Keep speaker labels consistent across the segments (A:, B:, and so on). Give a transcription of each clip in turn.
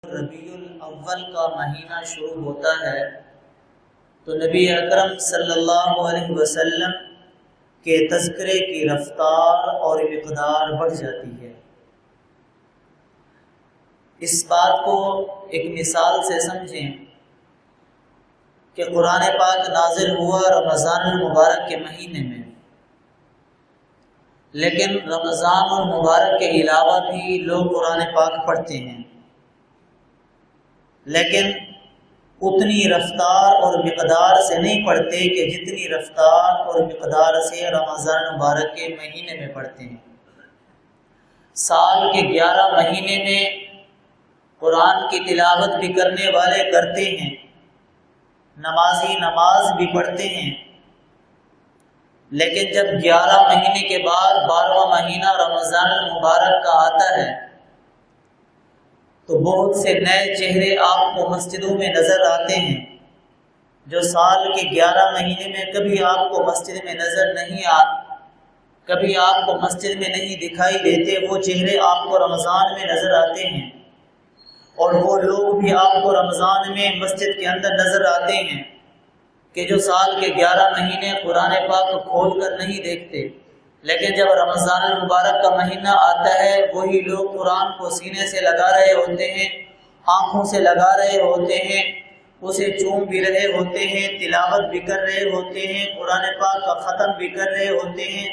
A: ربیع الاول کا مہینہ شروع ہوتا ہے تو نبی اکرم صلی اللہ علیہ وسلم کے تذکرے کی رفتار اور مقدار بڑھ جاتی ہے۔ اس بات کو ایک مثال سے سمجھیں کہ قرآن پاک نازل ہوا رمضان المبارک کے مہینے میں، لیکن رمضان المبارک کے علاوہ بھی لوگ قرآن پاک پڑھتے ہیں، لیکن اتنی رفتار اور مقدار سے نہیں پڑھتے کہ جتنی رفتار اور مقدار سے رمضان المبارک کے مہینے میں پڑھتے ہیں۔ سال کے 11 مہینے میں قرآن کی تلاوت بھی کرنے والے کرتے ہیں، نمازی نماز بھی پڑھتے ہیں، لیکن جب 11 مہینے کے بعد 12واں مہینہ رمضان المبارک کا آتا ہے تو بہت سے نئے چہرے آپ کو مسجدوں میں نظر آتے ہیں، جو سال کے 11 مہینے میں کبھی آپ کو مسجد میں نظر نہیں کبھی آپ کو مسجد میں نہیں دکھائی دیتے، وہ چہرے آپ کو رمضان میں نظر آتے ہیں، اور وہ لوگ بھی آپ کو رمضان میں مسجد کے اندر نظر آتے ہیں کہ جو سال کے 11 مہینے قرآن پاک کھول کر نہیں دیکھتے، لیکن جب رمضان المبارک کا مہینہ آتا ہے وہی لوگ قرآن کو سینے سے لگا رہے ہوتے ہیں، آنکھوں سے لگا رہے ہوتے ہیں، اسے چوم بھی رہے ہوتے ہیں، تلاوت بھی کر رہے ہوتے ہیں، قرآن پاک کا ختم بھی کر رہے ہوتے ہیں،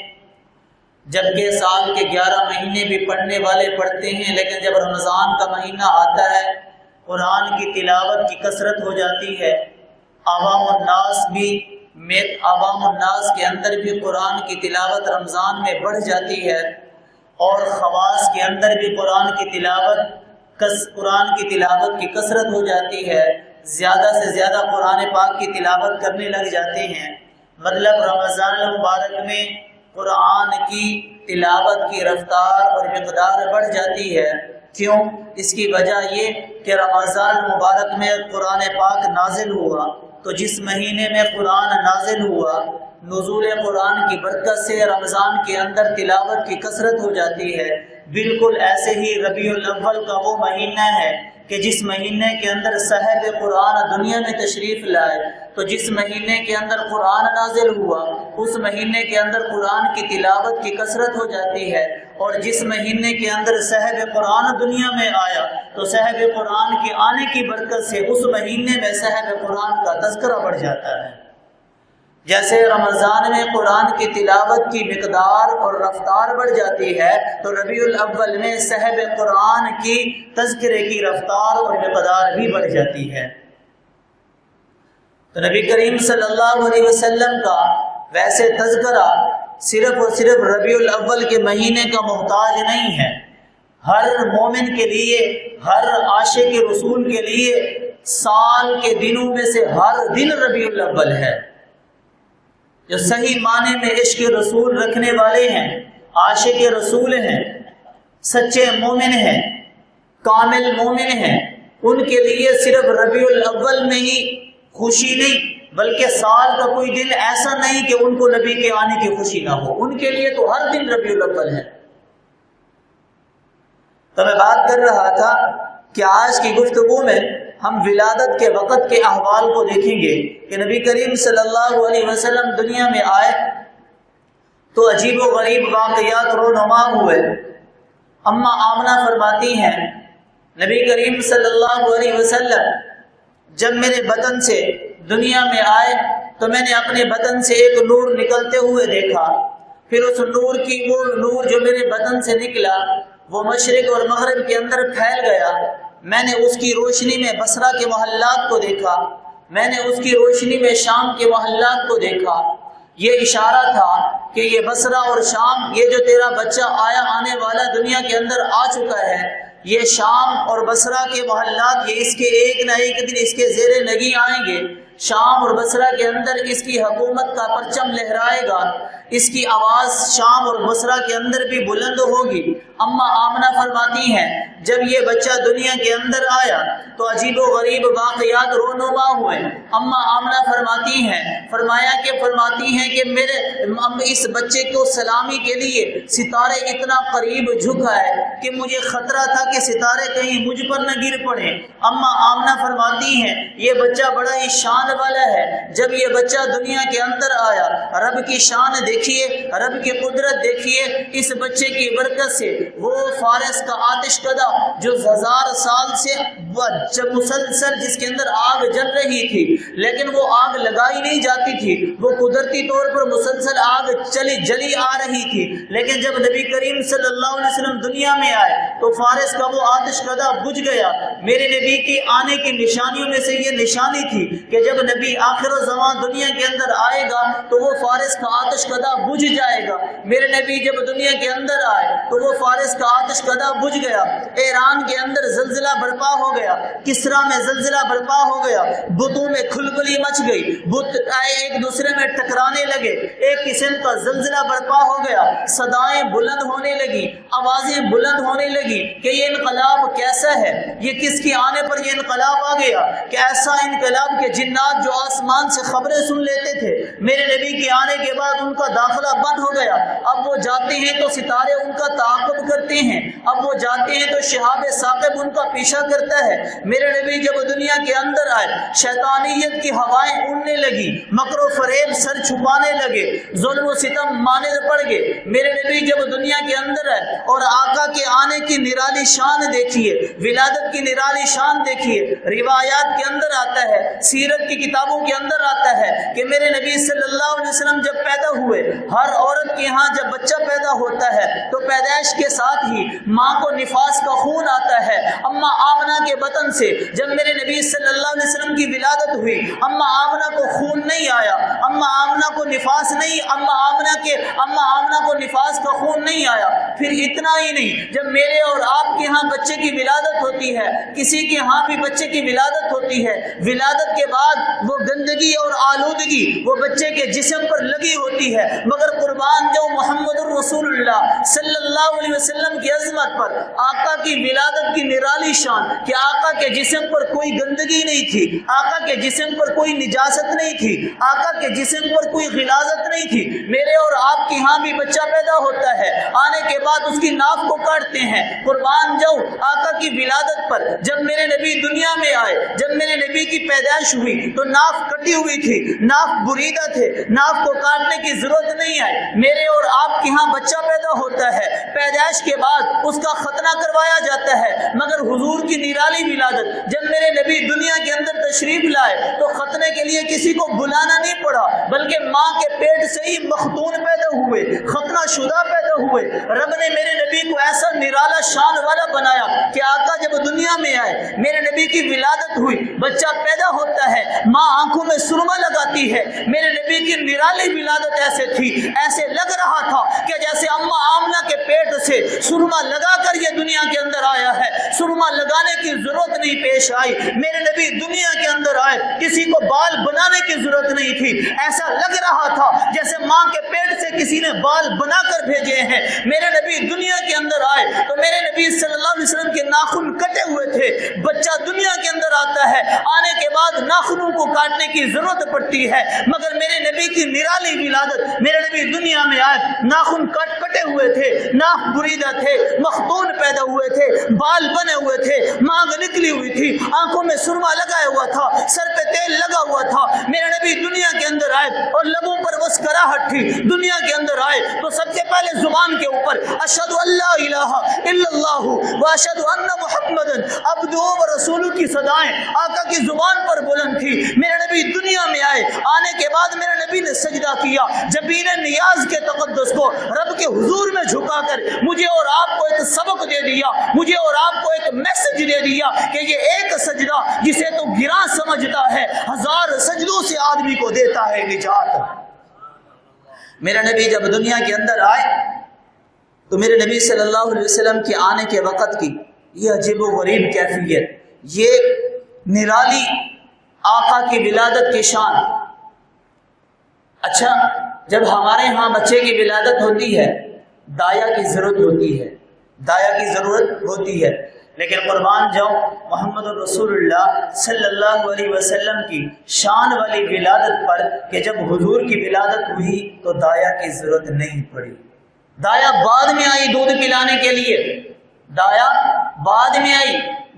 A: جبکہ سال کے 11 مہینے بھی پڑھنے والے پڑھتے ہیں، لیکن جب رمضان کا مہینہ آتا ہے قرآن کی تلاوت کی کثرت ہو جاتی ہے۔ عوام الناس کے اندر بھی قرآن کی تلاوت رمضان میں بڑھ جاتی ہے، اور خواص کے اندر بھی قرآن کی تلاوت کی کثرت ہو جاتی ہے، زیادہ سے زیادہ قرآن پاک کی تلاوت کرنے لگ جاتے ہیں۔ مطلب رمضان المبارک میں قرآن کی تلاوت کی رفتار اور مقدار بڑھ جاتی ہے۔ کیوں؟ اس کی وجہ یہ کہ رمضان المبارک میں قرآن پاک نازل ہوا، تو جس مہینے میں قرآن نازل ہوا نزول قرآن کی برکت سے رمضان کے اندر تلاوت کی کثرت ہو جاتی ہے۔ بالکل ایسے ہی ربیع الاول کا وہ مہینہ ہے کہ جس مہینے کے اندر صاحب قرآن دنیا میں تشریف لائے، تو جس مہینے کے اندر قرآن نازل ہوا اس مہینے کے اندر قرآن کی تلاوت کی کثرت ہو جاتی ہے، اور جس مہینے کے اندر صاحب قرآن دنیا میں آیا تو صاحب قرآن کے آنے کی برکت سے اس مہینے میں صاحب قرآن کا تذکرہ بڑھ جاتا ہے۔ جیسے رمضان میں قرآن کی تلاوت کی مقدار اور رفتار بڑھ جاتی ہے، تو ربیع الاول میں صاحب قرآن کی تذکرے کی رفتار اور مقدار بھی بڑھ جاتی ہے۔ تو نبی کریم صلی اللہ علیہ وسلم کا ویسے تذکرہ صرف اور صرف ربیع الاول کے مہینے کا محتاج نہیں ہے، ہر مومن کے لیے، ہر عاشق رسول کے لیے سال کے دنوں میں سے ہر دن ربیع الاول ہے۔ جو صحیح معنی میں عشق رسول رکھنے والے ہیں، عاشق رسول ہیں، سچے مومن ہیں، کامل مومن ہیں، ان کے لیے صرف ربیع الاول میں ہی خوشی نہیں بلکہ سال کا کوئی دن ایسا نہیں کہ ان کو نبی کے آنے کی خوشی نہ ہو، ان کے لیے تو ہر دن ربیع الاول ہے۔ تو میں بات کر رہا تھا کہ آج کی گفتگو میں ہم ولادت کے وقت کے احوال کو دیکھیں گے کہ نبی کریم صلی اللہ علیہ وسلم دنیا میں آئے تو عجیب و غریب واقعات رونما ہوئے۔ اماں آمنہ فرماتی ہیں نبی کریم صلی اللہ علیہ وسلم جب میرے بطن سے دنیا میں آئے تو میں نے اپنے بطن سے ایک نور نکلتے ہوئے دیکھا، پھر اس وہ نور جو میرے بطن سے نکلا وہ مشرق اور مغرب کے اندر پھیل گیا۔ میں نے اس کی روشنی میں بصرہ کے محلات کو دیکھا، میں نے اس کی روشنی میں شام کے محلات کو دیکھا۔ یہ اشارہ تھا کہ یہ بصرہ اور شام، یہ جو تیرا بچہ آنے والا دنیا کے اندر آ چکا ہے، یہ شام اور بصرہ کے محلات یہ اس کے ایک نہ ایک دن اس کے زیر نگی آئیں گے۔ شام اور بصرہ کے اندر اس کی حکومت کا پرچم لہرائے گا، اس کی آواز شام اور بصرہ کے اندر بھی بلند ہوگی، اما آمنہ فرماتی ہیں جب یہ بچہ دنیا کے اندر آیا تو عجیب و غریب واقعات رونما ہوئے۔ اما آمنہ فرماتی ہیں کہ میرے اس بچے کو سلامی کے لیے ستارے اتنا قریب جھکا ہے کہ مجھے خطرہ تھا کہ ستارے کہیں مجھ پر نہ گر پڑے۔ اما آمنہ فرماتی ہیں یہ بچہ بڑا ہی شان والا ہے۔ جب یہ بچہ دنیا کے اندر آیا، رب کی شان دیکھیے، رب کی قدرت دیکھیے، اس بچے کی برکت سے وہ فارس کا آتش کدہ جو 1000 سال سے جب مسلسل جس کے اندر آگ جل رہی تھی لیکن وہ آگ لگائی نہیں جاتی تھی، وہ قدرتی طور پر مسلسل آگ جلی آ رہی تھی، لیکن جب نبی کریم صلی اللہ علیہ وسلم دنیا میں آئے تو فارس کا وہ آتش کدہ بجھ گیا۔ میرے نبی کی آنے کی نشانیوں میں سے یہ نشانی تھی کہ جب نبی آخر الزمان دنیا کے اندر آئے گا تو وہ فارس کا آتش کدہ بجھ جائے گا۔ میرے نبی جب دنیا کے اندر آئے تو وہ فارس کا آتش کدہ بجھ گیا۔ ایران کے اندر زلزلہ برپا ہو گیا، کسرا میں زلزلہ برپا ہو گیا، بتوں میں کھلبلی مچ گئی، بت ایک دوسرے میں ٹکرانے لگے، ایک قسم کا زلزلہ برپا ہو گیا، صدائیں بلند ہونے لگی، آوازیں بلند ہونے لگی کہ یہ انقلاب کیسا ہے، یہ کس کے آنے پر یہ انقلاب آ گیا، کہ ایسا انقلاب کہ جنات جو آسمان سے خبریں سن لیتے تھے میرے نبی کے آنے کے بعد ان کا داخلہ بند ہو گیا۔ اب وہ جاتے ہیں تو ستارے ان کا تعاقب کرتے ہیں، اب وہ جاتے ہیں تو شہاب ثاقب ان کا پیچھا کرتا ہے۔ میرے نبی جب دنیا کے اندر آئے شیطانیت کی ہوائیں اڑنے لگی، مکر و فریب سر چھپانے لگے، ظلم و ستم مانند پڑ گئے۔ میرے نبی جب دنیا کے اندر آئے اور آقا کے آنے کی نرالی شان دیکھیے، ولادت کی نرالی شان دیکھیے، روایات کے اندر آتا ہے، سیرت کی کتابوں کے اندر آتا ہے کہ میرے نبی صلی اللہ علیہ وسلم جب پیدا ہوئے، ہر عورت کے ہاں جب بچہ پیدا ہوتا ہے تو پیدائش کے ساتھ ہی ماں کو نفاس کا خون آتا ہے۔ اما آمنہ کے بطن سے جب میرے نبی صلی اللہ علیہ وسلم کی ولادت ہوئی، اما آمنہ کو خون نہیں آیا، اما آمنہ کو نفاس نہیں، اما آمنہ کو نفاس کا خون نہیں آیا۔ پھر اتنا ہی نہیں، جب میرے اور آپ کے ہاں بچے کی ولادت ہوتی ہے، کسی کے ہاں بھی بچے کی ولادت ہوتی ہے، ولادت کے بعد وہ گندگی اور آلودگی وہ بچے کے جسم پر لگی ہوتی ہے، مگر قربان جو محمد الرسول اللہ صلی اللہ علیہ وسلم کی عظمت پر، آقا کی ولادت کی نرالی شان کہ آقا کے جسم پر کوئی گندگی نہیں تھی، آقا کے جسم پر کوئی نجاست نہیں تھی، آقا کے جسم پر کوئی غلاظت نہیں تھی۔ میرے اور آپ کے ہاں بھی بچہ پیدا ہوتا ہے، آنے کے بعد اس کی ناف کو کاٹتے ہیں، قربان جو آقا کی ولادت پر جب میرے نبی دنیا میں آئے، جب میرے نبی کی پیدائش ہوئی تو ناف کٹی ہوئی تھی، ناف بریدہ تھے، ناف کو کاٹنے کی ضرورت نہیں آئی۔ میرے اور آپ کے ہاں بچہ پیدا ہوتا ہے، پیدائش کے بعد اس کا ختنہ کروایا جاتا ہے، مگر حضور کی نرالی ولادت جب میرے نبی دنیا کے اندر تشریف لائے تو ختنے کے لیے کسی کو بلانا نہیں پڑا، بلکہ ماں کے پیٹ سے ہی مختون پیدا ہوئے، ختنہ شدہ پیدا ہوئے۔ رب نے میرے نبی کو ایسا نرالا شان والا بنایا کہ آقا جب دنیا میں آئے، میرے نبی کی ولادت ہوئی، بچہ پیدا ہوتا ہے، ماں آنکھوں میں سرما لگاتی ہے۔ میرے نبی کی نرالی ولادت ایسے تھی، ایسے لگ رہا تھا کہ جیسے اما آمنہ کے پیٹ سے سرما لگا کر یہ دنیا کے اندر آیا ہے، سرما لگانے کی ضرورت نہیں پیش آئی۔ میرے نبی دنیا کے اندر آئے، کسی کو بال بنانے کی ضرورت نہیں تھی، ایسا لگ رہا تھا جیسے ماں کے پیٹ سے کسی نے بال بنا کر بھیجے ہیں۔ میرے نبی دنیا کے اندر آئے تو میرے نبی صلی اللہ علیہ وسلم کے ناخن کٹے ہوئے تھے۔ بچہ دنیا کے اندر آتا ہے، آنے کے بعد ناخنوں کو کاٹنے کی ضرورت پڑتی ہے، مگر میرے نبی کی نرالی ولادت، میرے نبی دنیا میں آئے، ناخن کٹے ہوئے تھے، ناک بریدہ تھے، مختون پیدا ہوئے تھے، بال بنے ہوئے تھے، مانگ نکلی ہوئی تھی، آنکھوں میں سرما لگایا ہوا تھا، سر پہ تیل لگا ہوا تھا۔ میرے نبی دنیا کے اندر آئے اور لبوں پر مسکراہٹ تھی۔ دنیا کے اندر آئے تو سب سے پہلے زبان کے اوپر اشہد ان لا الہ الا اللہ و اشہد ان محمد عبدہ و رسولہ کی صدائیں آقا کی زبان پر بلند تھی۔ میرے نبی دنیا میں آئے، آنے کے بعد میرے نبی نے سجدہ کیا، جبین نیاز کے تقدس کو رب کے حضور میں جھکا کر مجھے اور آپ کو ایک سبق دے دیا، مجھے اور آپ کو ایک میسج دے دیا کہ یہ ایک سجدہ جسے تو گراں سمجھتا ہے، 1000 سجدوں سے آدمی کو دیتا ہے نجات۔ میرا نبی جب دنیا کے اندر آئے تو میرے نبی صلی اللہ علیہ وسلم کے آنے کے وقت کی یہ عجیب و غریب کیفیت، یہ نرالی آقا کی ولادت کی شان۔ اچھا، جب ہمارے ہاں بچے کی ولادت ہوتی ہے دایا کی ضرورت ہوتی ہے، دایا کی ضرورت ہوتی ہے، لیکن قربان جاؤں محمد رسول اللہ صلی اللہ علیہ وسلم کی شان والی ولادت پر کہ جب حضور کی ولادت ہوئی تو دایا کی ضرورت نہیں پڑی۔ دایا بعد میں آئی دودھ پلانے کے لیے، دایا بعد میں آئی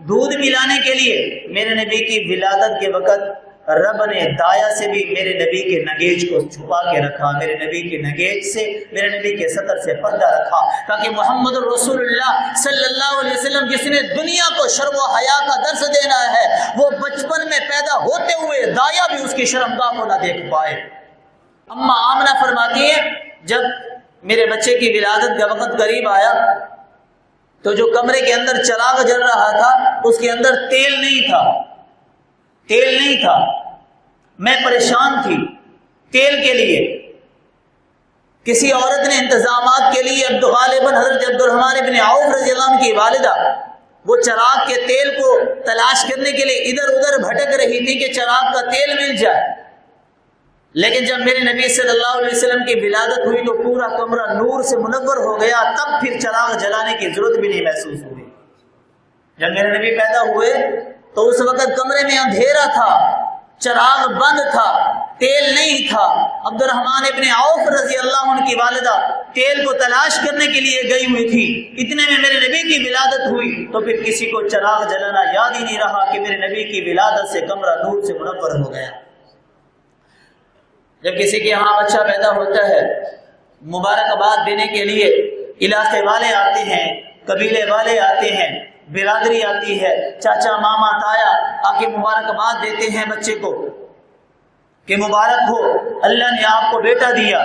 A: دودھ پلانے کے لیے۔ میرے نبی کی ولادت کے وقت رب نے دایا سے بھی میرے نبی کے نگیج کو چھپا کے رکھا، میرے نبی کے نگیج سے، میرے نبی کے سطر سے پردہ رکھا، تاکہ محمد رسول اللہ صلی اللہ علیہ وسلم جس نے دنیا کو شرم و حیا کا درس دینا ہے، وہ بچپن میں پیدا ہوتے ہوئے دایا بھی اس کی شرمگاہ کو نہ دیکھ پائے۔ اما آمنہ فرماتی ہے جب میرے بچے کی ولادت کا وقت قریب آیا تو جو کمرے کے اندر چراغ جل رہا تھا اس کے اندر تیل نہیں تھا، میں پریشان تھی تیل کے لیے۔ کسی عورت نے انتظامات کے لیے غالباً حضرت عبد الرحمن بن عوف رضی اللہ عنہ کی والدہ وہ چراغ کے تیل کو تلاش کرنے کے لیے ادھر ادھر بھٹک رہی تھی کہ چراغ کا تیل مل جائے، لیکن جب میرے نبی صلی اللہ علیہ وسلم کی ولادت ہوئی تو پورا کمرہ نور سے منور ہو گیا، تب پھر چراغ جلانے کی ضرورت بھی نہیں محسوس ہوئی۔ جب میرے نبی پیدا ہوئے تو اس وقت کمرے میں اندھیرا تھا، چراغ بند تھا، تیل نہیں تھا۔ عبد الرحمن ابن عوف رضی اللہ عنہ کی والدہ تیل کو تلاش کرنے کے لیے گئی ہوئی تھی، اتنے میں میرے نبی کی ولادت ہوئی تو پھر کسی کو چراغ جلانا یاد ہی نہیں رہا کہ میرے نبی کی ولادت سے کمرہ نور سے منور ہو گیا۔ جب کسی کے یہاں بچہ پیدا ہوتا ہے، مبارکباد دینے کے لیے علاقے والے آتے ہیں، قبیلے والے آتے ہیں، برادری آتی ہے، چاچا ماما تایا آ کے مبارکباد دیتے ہیں بچے کو کہ مبارک ہو اللہ نے آپ کو بیٹا دیا،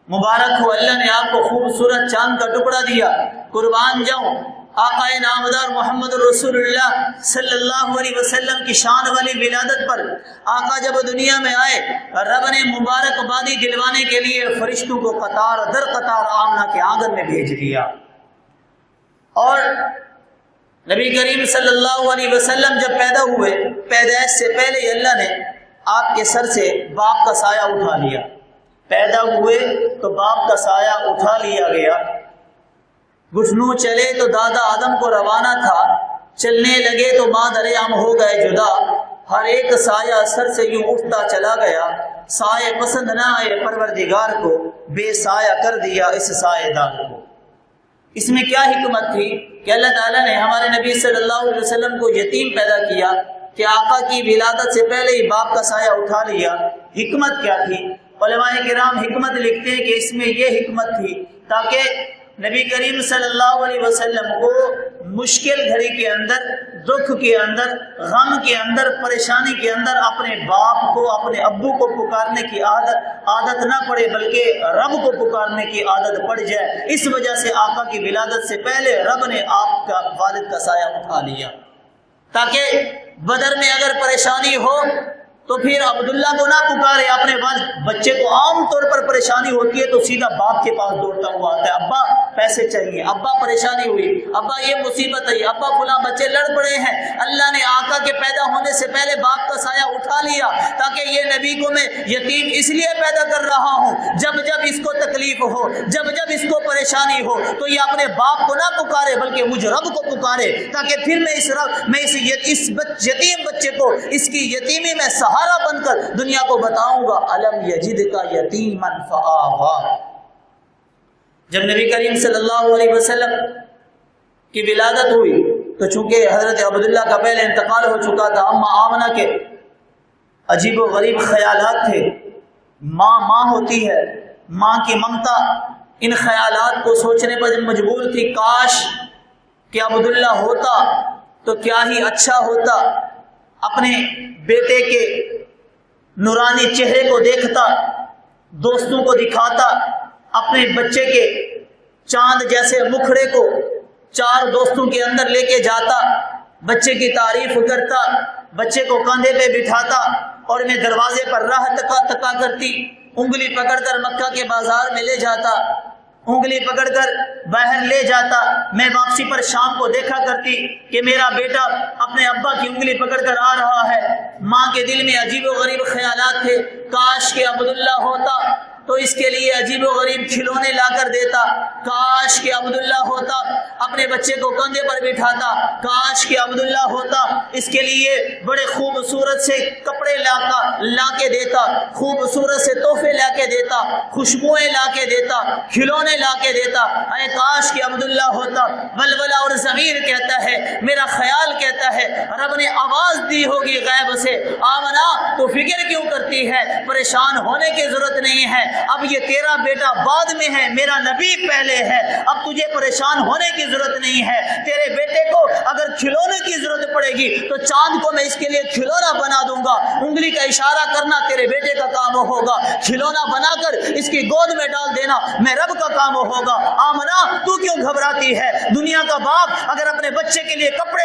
A: مبارک ہو اللہ نے آپ کو خوبصورت چاند کا ٹکڑا دیا۔ قربان جاؤں آقا نامدار محمد رسول اللہ صلی اللہ علیہ وسلم کی شان والی ولادت پر آقا جب دنیا میں آئے، رب نے مبارکبادی دلوانے کے لیے فرشتوں کو قطار در قطار آمنہ کے آنگن میں بھیج دیا، اور نبی کریم صلی اللہ علیہ وسلم جب پیدا ہوئے پیدائش سے پہلے ہی اللہ نے آپ کے سر سے باپ کا سایہ اٹھا لیا۔ پیدا ہوئے تو باپ کا سایہ اٹھا لیا گیا، گھٹنوں چلے تو دادا آدم کو روانہ تھا، چلنے لگے تو ماں دریام ہو گئے جدا، ہر ایک سایہ سر سے یوں اٹھتا چلا گیا، سایہ پسند نہ آئے پروردگار کو، بے سایہ کر دیا اس سایہ دار کو۔ اس میں کیا حکمت تھی کہ اللہ تعالیٰ نے ہمارے نبی صلی اللہ علیہ وسلم کو یتیم پیدا کیا کہ آقا کی ولادت سے پہلے ہی باپ کا سایہ اٹھا لیا؟ حکمت کیا تھی؟ علماء کرام حکمت لکھتے ہیں کہ اس میں یہ حکمت تھی تاکہ نبی کریم صلی اللہ علیہ وسلم کو مشکل گھڑی کے اندر، دکھ کے اندر، غم کے اندر، پریشانی کے اندر اپنے باپ کو، اپنے ابو کو پکارنے کی عادت نہ پڑے، بلکہ رب کو پکارنے کی عادت پڑ جائے۔ اس وجہ سے آقا کی ولادت سے پہلے رب نے آپ کا والد کا سایہ اٹھا لیا، تاکہ بدر میں اگر پریشانی ہو تو پھر عبداللہ کو نہ پکارے اپنے والد۔ بچے کو عام طور پر پریشانی ہوتی ہے تو سیدھا باپ کے پاس دوڑتا ہوا آتا ہے، ابا پیسے چاہیے، ابا پریشانی ہوئی، ابا یہ مصیبت ہے، ابا فلاں بچے لڑ پڑے ہیں۔ اللہ نے آقا کے پیدا ہونے سے پہلے باپ کا سایہ اٹھا لیا تاکہ یہ نبی کو میں یتیم اس لیے پیدا کر رہا ہوں، جب جب اس کو تکلیف ہو، جب جب اس کو پریشانی ہو تو یہ اپنے باپ کو نہ پکارے بلکہ مجھ رب کو پکارے، تاکہ پھر میں اس یتیم بچے کو اس کی یتیمی میں سہارا بن کر دنیا کو بتاؤں گا، الم یجدک یتیما فآویٰ۔ جب نبی کریم صلی اللہ علیہ وسلم کی ولادت ہوئی تو چونکہ حضرت عبداللہ کا پہلے انتقال ہو چکا تھا، اما آمنہ کے عجیب و غریب خیالات تھے۔ ماں ہوتی ہے، ماں کی ممتا ان خیالات کو سوچنے پر مجبور تھی، کاش کہ عبداللہ ہوتا تو کیا ہی اچھا ہوتا، اپنے بیٹے کے نورانی چہرے کو دیکھتا، دوستوں کو دکھاتا، اپنے بچے کے چاند جیسے مکھڑے کو 4 دوستوں کے اندر لے کے جاتا، بچے کی تعریف کرتا، بچے کو کاندھے پہ بٹھاتا اور میں دروازے پر راہ تکا کرتی، انگلی پکڑ کر مکہ کے بازار میں لے جاتا، انگلی پکڑ کر باہر لے جاتا۔ میں واپسی پر شام کو دیکھا کرتی کہ میرا بیٹا اپنے ابا کی انگلی پکڑ کر آ رہا ہے۔ ماں کے دل میں عجیب و غریب خیالات تھے، کاش کہ عبداللہ ہوتا، تو اس کے لیے عجیب و غریب کھلونے لا کر دیتا. کاش کہ عبداللہ ہوتا اپنے بچے کو کندھے پر بٹھاتا. کاش کہ عبداللہ ہوتا اس کے لیے بڑے خوبصورت سے کپڑے لا کے دیتا, خوبصورت سے تحفے لا کے دیتا, خوشبوئیں لا کے دیتا, کھلونے لا کے دیتا. اے کاش کہ عبداللہ ہوتا. ولولہ اور ضمیر کہتا ہے, میرا خیال کہتا ہے رب نے آواز دی ہوگی غیب سے, آمنا تو فکر کیوں کرتی ہے, پریشان ہونے کی ضرورت نہیں ہے, اب یہ تیرا بیٹا بعد میں ہے, میرا نبی پہلے ہے, اب تجھے پریشان ہونے کی ضرورت نہیں ہے. تیرے بیٹے کو اگر کھلونے کی ضرورت پڑے گی تو چاند کو میں اس کے لیے کھلونا بنا دوں گا, انگلی کا اشارہ کرنا تیرے بیٹے کا کام ہوگا, کھلونا بنا کر اس کی گود میں ڈال دینا میں رب کا کام ہوگا. آمنا تو کیوں گھبراتی ہے؟ دنیا کا باپ اگر اپنے بچے کے لیے کپڑے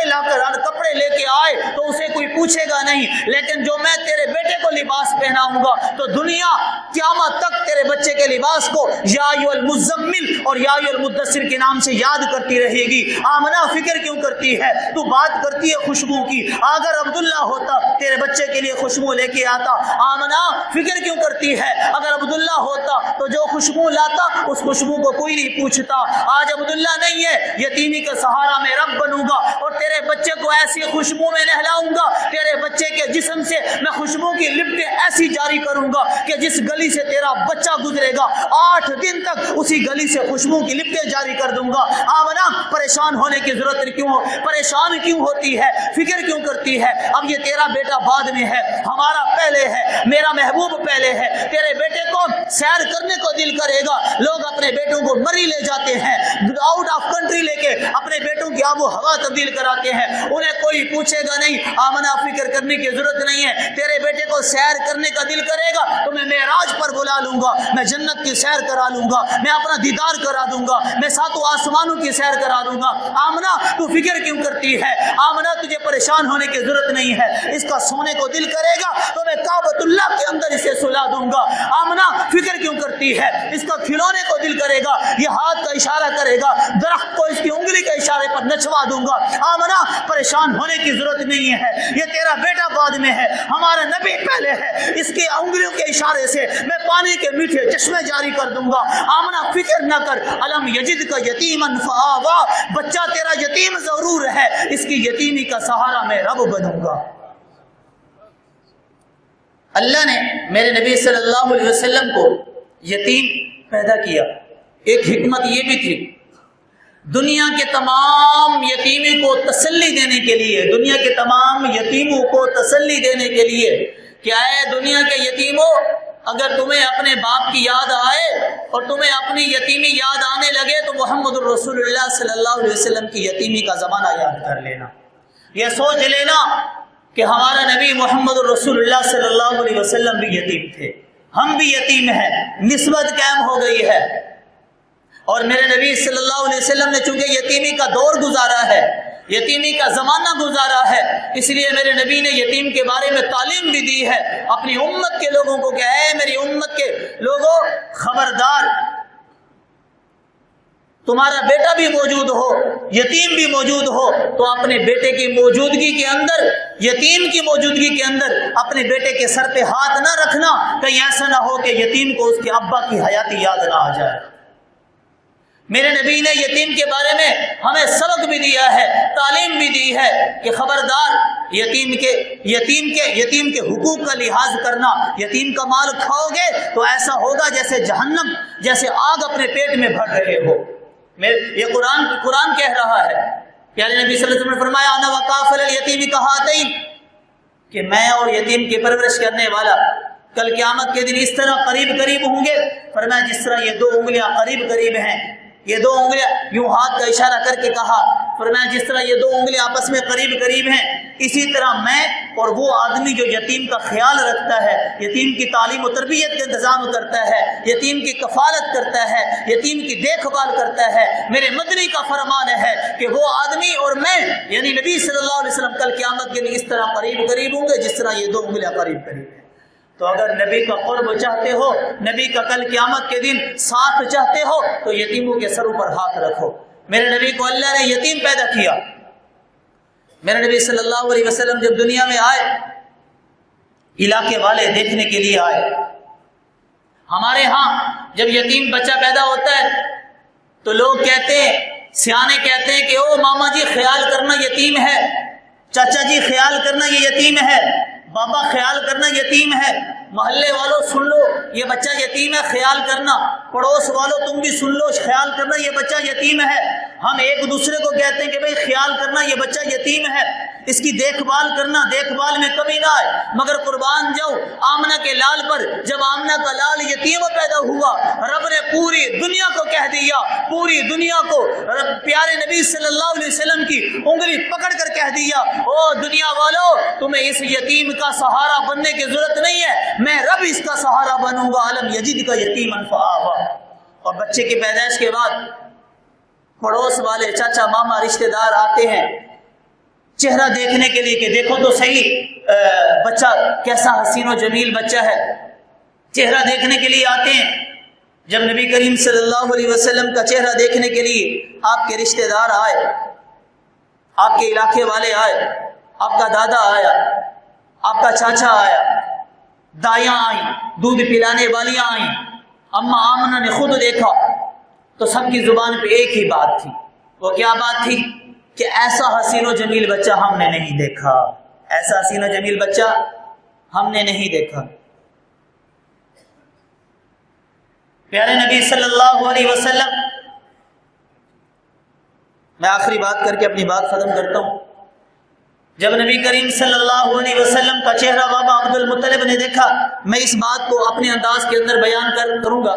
A: لے کے آئے تو اسے کوئی پوچھے گا نہیں, لیکن جو میں تیرے بیٹے کو لباس پہناؤں گا تو دنیا قیامت تک تیرے بچے کے لباس کو یا ایھا المزمل اور یا ایھا المدثر کے نام سے یاد کرتی رہے گی. آمنا فکر کیوں کرتی ہے؟ تو بات کرتی ہے خوشبو کی, اگر عبداللہ ہوتا تیرے بچے کے لیے خوشبو لے کے آتا. آمنا فکر کیوں کرتی ہے؟ اگر عبداللہ ہوتا تو جو خوشبو لاتا اس خوشبو کو کوئی نہیں پوچھتا. آج عبداللہ نہیں ہے, یتیمی کا سہارا میں رب بنوں گا اور تیرے بچے کو ایسی خوشبو میں نہلاؤں گا, تیرے بچے کے جسم سے میں خوشبو کی لپٹیں ایسی جاری کروں گا کہ جس گلی سے تیرا بچہ گزرے گا 8 دن تک اسی گلی سے خوشبو کی لپٹیں جاری کر دوں گا. آمنا پریشان ہونے کی ضرورت کیوں, پریشان کیوں ہوتی ہے, فکر کیوں کرتی ہے؟ اب یہ تیرا بیٹا بعد میں ہے, ہمارا پہلے ہے, میرا محبوب پہلے ہے. تیرے بیٹے کو سیر کرنے کو دل کرے گا, لوگ اپنے بیٹوں کو مری لے جاتے ہیں, آؤٹ آف کنٹری لے کے اپنے بیٹوں کی آب و ہوا تبدیل کراتے ہیں, انہیں کوئی پوچھے گا نہیں. آمنا فکر کرنے کی ضرورت نہیں ہے. تیرے بیٹے کو سیر کرنے کا دل کرے گا تو میں معراج پر بلا لوں گا, میں جنت کی سیر کرا لوں گا, میں اپنا دیدار کرا دوں گا, میں 7 آسمانوں کی سیر کرا دوں گا. آمنا تو فکر کیوں کرتی ہے؟ آمنا تجھے پریشان ہونے کی ضرورت نہیں ہے. اس کا سونے کو دل کرے گا تو میں کعبۃ اللہ کے اندر اسے سلا دوں گا. آمنا فکر کیوں کرتی ہے؟ اس کا کھلونے کو دل کرے گا, یہ ہاتھ کا اشارہ کرے گا, درخت کو اس کی انگلی کے اشارے پر نچوا دوں گا. آمنا پریشان ہونے کی ضرورت نہیں ہے. یہ تیرا بیٹا بعد میں ہے, ہمارا نبی پہلے ہے, اس کی انگلیوں کے اشارے سے میں پانی کے میٹھے چشمے جاری کر دوں گا. آمنا فکر نہ کر. الم یجد کا یتیما فآوا, بچہ تیرا یتیم ضرور ہے, اس کی یتیمی کا سہارا میں رب بنوں گا. اللہ نے میرے نبی صلی اللہ علیہ وسلم کو یتیم پیدا کیا. ایک حکمت یہ بھی تھی, دنیا کے تمام یتیمی کو تسلی دینے کے لیے, دنیا کے تمام یتیموں کو تسلی دینے کے لیے کہ اے دنیا کے یتیموں, اگر تمہیں اپنے باپ کی یاد آئے اور تمہیں اپنی یتیمی یاد آنے لگے تو محمد الرسول اللہ صلی اللہ علیہ وسلم کی یتیمی کا زمانہ یاد کر لینا. یہ سوچ لینا کہ ہمارا نبی محمد الرسول اللہ صلی اللہ علیہ وسلم بھی یتیم تھے, ہم بھی یتیم ہیں, نسبت قائم ہو گئی ہے. اور میرے نبی صلی اللہ علیہ وسلم نے چونکہ یتیمی کا دور گزارا ہے, یتیمی کا زمانہ گزارا ہے, اس لیے میرے نبی نے یتیم کے بارے میں تعلیم بھی دی ہے اپنی امت کے لوگوں کو کہ اے میری امت کے لوگوں, خبردار, تمہارا بیٹا بھی موجود ہو, یتیم بھی موجود ہو, تو اپنے بیٹے کی موجودگی کے اندر, یتیم کی موجودگی کے اندر اپنے بیٹے کے سر پہ ہاتھ نہ رکھنا, کہیں ایسا نہ ہو کہ یتیم کو اس کے ابا کی حیاتی یاد نہ آ جائے. میرے نبی نے یتیم کے بارے میں ہمیں سبق بھی دیا ہے, تعلیم بھی دی ہے کہ خبردار, یتیم کے حقوق کا لحاظ کرنا. یتیم کا مال کھاؤ گے تو ایسا ہوگا جیسے جہنم, جیسے آگ اپنے پیٹ میں بھر رہے ہو. یہ قرآن کہہ رہا ہے. پیارے نبی صلی اللہ علیہ وسلم نے فرمایا انا وکافل الیتیم کہاتین, کہ میں اور یتیم کی پرورش کرنے والا کل قیامت کے دن اس طرح قریب ہوں گے. فرمایا جس طرح یہ 2 انگلیاں قریب ہیں, یہ 2 انگلیاں, یوں ہاتھ کا اشارہ کر کے کہا, فرمایا جس طرح یہ 2 انگلیاں آپس میں قریب ہیں, اسی طرح میں اور وہ آدمی جو یتیم کا خیال رکھتا ہے, یتیم کی تعلیم و تربیت کا انتظام کرتا ہے, یتیم کی کفالت کرتا ہے, یتیم کی دیکھ بھال کرتا ہے, میرے مدنی کا فرمان ہے کہ وہ آدمی اور میں یعنی نبی صلی اللہ علیہ وسلم کل قیامت کے لیے اس طرح قریب ہوں گے جس طرح یہ 2 انگلیاں قریب ہیں. تو اگر نبی کا قرب چاہتے ہو, نبی کا کل قیامت کے دن ساتھ چاہتے ہو, تو یتیموں کے سروں پر ہاتھ رکھو. میرے نبی کو اللہ نے یتیم پیدا کیا. میرے نبی صلی اللہ علیہ وسلم جب دنیا میں آئے, علاقے والے دیکھنے کے لیے آئے, ہمارے ہاں جب یتیم بچہ پیدا ہوتا ہے تو لوگ کہتے ہیں، سیانے کہتے ہیں کہ او ماما جی خیال کرنا یتیم ہے، چاچا جی خیال کرنا یہ یتیم ہے، بابا خیال کرنا یتیم ہے، محلے والوں سن لو یہ بچہ یتیم ہے خیال کرنا، پڑوس والوں تم بھی سن لو خیال کرنا یہ بچہ یتیم ہے۔ ہم ایک دوسرے کو کہتے ہیں کہ بھئی خیال کرنا یہ بچہ یتیم ہے، اس کی دیکھ بھال کرنا، دیکھ بھال میں کمی نہ آئے۔ مگر قربان جاؤ آمنہ کے لال پر، جب آمنہ کا لال یتیم پیدا ہوا، رب نے پوری دنیا کو کہہ دیا، پوری دنیا کو پیارے نبی صلی اللہ علیہ وسلم کی انگلی پکڑ کر کہہ دیا، او دنیا والو تمہیں اس یتیم کا سہارا بننے کی ضرورت نہیں ہے، میں رب اس کا سہارا بنوں گا، علم یجد کا یتیما فآوا۔ اور بچے کی پیدائش کے بعد پڑوس والے چاچا ماما رشتہ دار آتے ہیں چہرہ دیکھنے کے لیے کہ دیکھو تو صحیح بچہ کیسا حسین و جمیل بچہ ہے، چہرہ دیکھنے کے لیے آتے ہیں۔ جب نبی کریم صلی اللہ علیہ وسلم کا چہرہ دیکھنے کے لیے آپ کے رشتہ دار آئے، آپ کے علاقے والے آئے، آپ کا دادا آیا، آپ کا چاچا آیا، دائیاں آئیں، دودھ پلانے والیاں آئیں، اماں آمنہ نے خود دیکھا تو سب کی زبان پہ ایک ہی بات تھی۔ وہ کیا بات تھی؟ کہ ایسا حسین و جمیل بچہ ہم نے نہیں دیکھا، ایسا حسین و جمیل بچہ ہم نے نہیں دیکھا۔ پیارے نبی صلی اللہ علیہ وسلم، میں آخری بات کر کے اپنی بات ختم کرتا ہوں۔ جب نبی کریم صلی اللہ علیہ وسلم کا چہرہ بابا عبد المطلب نے دیکھا، میں اس بات کو اپنے انداز کے اندر بیان کروں گا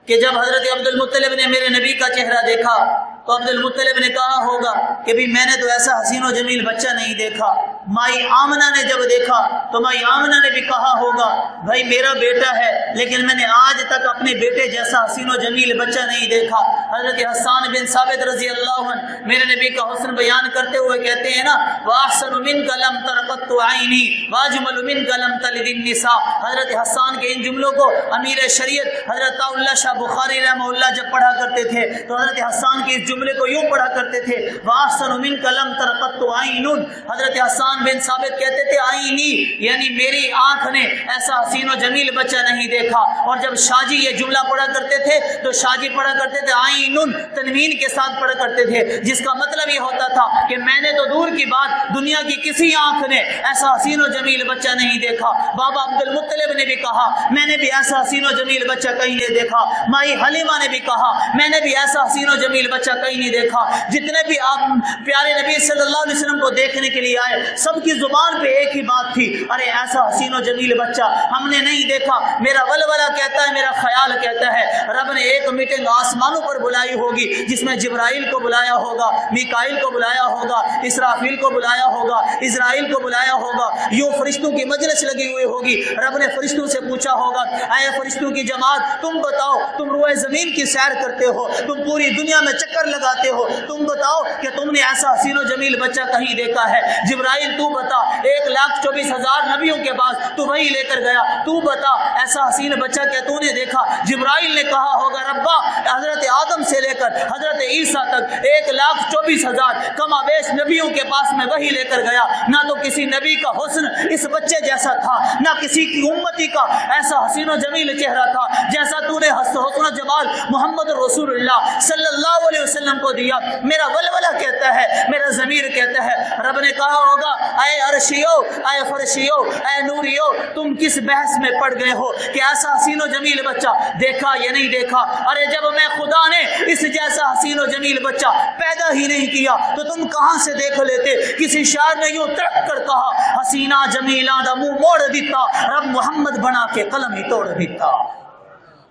A: کہ جب حضرت عبد المطلب نے میرے نبی کا چہرہ دیکھا تو عبد المطلب نے کہا ہوگا کہ بھی میں نے تو ایسا حسین و جمیل بچہ نہیں دیکھا۔ مائی آمنہ نے جب دیکھا تو مائی آمنہ نے بھی کہا ہوگا بھائی میرا بیٹا ہے لیکن میں نے آج تک اپنے بیٹے جیسا حسین و جمیل بچہ نہیں دیکھا۔ حضرت حسان بن ثابت رضی اللہ عنہ میرے نبی کا حسن بیان کرتے ہوئے کہتے ہیں نا، وَأَحْسَنُ مِنْكَ لَمْ تَرَ قَطُّ عَيْنِي وَأَجْمَلُ مِنْكَ لَمْ تَلِدِ النِّسَاء۔ حضرت حسان کے ان جملوں کو امیر شریعت حضرت اللہ شاہ بخاری رحمہ اللہ جب پڑھا کرتے تھے تو حضرت حسان کے اس جملے کو یوں پڑھا کرتے تھے، وَأَحْسَنُ مِنْكَ لَمْ تَرَ قَطُّ عَيْنٌ۔ حضرت حسان بن ثابت کہتے تھے آئینی، یعنی میری آنکھ نے ایسا حسین و جمیل بچہ نہیں دیکھا۔ اور جب شاجی یہ جملہ پڑھا کرتے تھے تو شاجی پڑھا کرتے تھے آئینن، تنوین کے ساتھ پڑھا کرتے تھے، جس کا مطلب یہ ہوتا تھا کہ میں نے تو دور کی بات دنیا کی کسی آنکھ نے ایسا حسین و جمیل بچہ نہیں دیکھا۔ بابا عبد المطلب نے بھی کہا میں نے بھی ایسا حسین و جمیل بچہ کہیں نہیں دیکھا۔ مائی حلیمہ نے بھی کہا میں نے بھی ایسا حسین و جمیل بچہ کہیں نہیں دیکھا۔ جتنے بھی آپ پیارے نبی صلی اللہ علیہ وسلم کو دیکھنے کے لیے آئے سب کی زبان پہ ایک ہی بات تھی، ارے ایسا حسین و جمیل بچہ ہم نے نہیں دیکھا۔ میرا ولولہ کہتا ہے، میرا خیال کہتا ہے رب نے ایک میٹنگ آسمانوں پر بلائی ہوگی جس میں جبرائیل کو بلایا ہوگا، میکائیل کو بلایا ہوگا، اسرافیل کو بلایا ہوگا، اسرائیل کو بلایا ہوگا، یوں فرشتوں کی مجلس لگی ہوئی ہوگی۔ رب نے فرشتوں سے پوچھا ہوگا اے فرشتوں کی جماعت تم بتاؤ، تم روئے زمین کی سیر کرتے ہو، تم پوری دنیا میں چکر لگاتے ہو، تم بتاؤ کہ تم نے ایسا حسین و جمیل بچہ کہیں دیکھا ہے؟ جبرائیل تو بتا، 1,24,000 نبیوں کے بعد تو وہی لے کر گیا، تو بتا ایسا حسین بچہ کیا تو نے دیکھا؟ جبرائیل نے کہا ہوگا ربا حضرت آدم سے لے کر حضرت عیسیٰ تک 1,24,000 کم بیش نبیوں کے پاس میں وہی لے کر گیا، نہ تو کسی نبی کا حسن اس بچے جیسا تھا، نہ کسی کی امتی کا ایسا حسین و جمیل چہرہ تھا جیسا تو نے حسن و جمال محمد رسول اللہ صلی اللہ علیہ وسلم کو دیا۔ میرا ولولہ کہتا ہے، میرا ضمیر کہتا ہے رب نے کہا ہوگا اے عرشیو، اے فرشیو، اے نوریو تم کس بحث میں پڑ گئے ہو کہ ایسا حسین و جمیل بچہ دیکھا یا نہیں دیکھا؟ ارے جب میں خدا نے اس جیسا حسین و جمیل بچہ پیدا ہی نہیں کیا تو تم کہاں سے دیکھ لیتے؟ کسی شاعر نے یوں تڑپ کر کہا حسینہ جمیلہ دا منہ موڑ دیتا، رب محمد بنا کے قلم ہی توڑ دیتا۔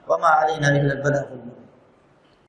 A: وما علینا الا البلاغ۔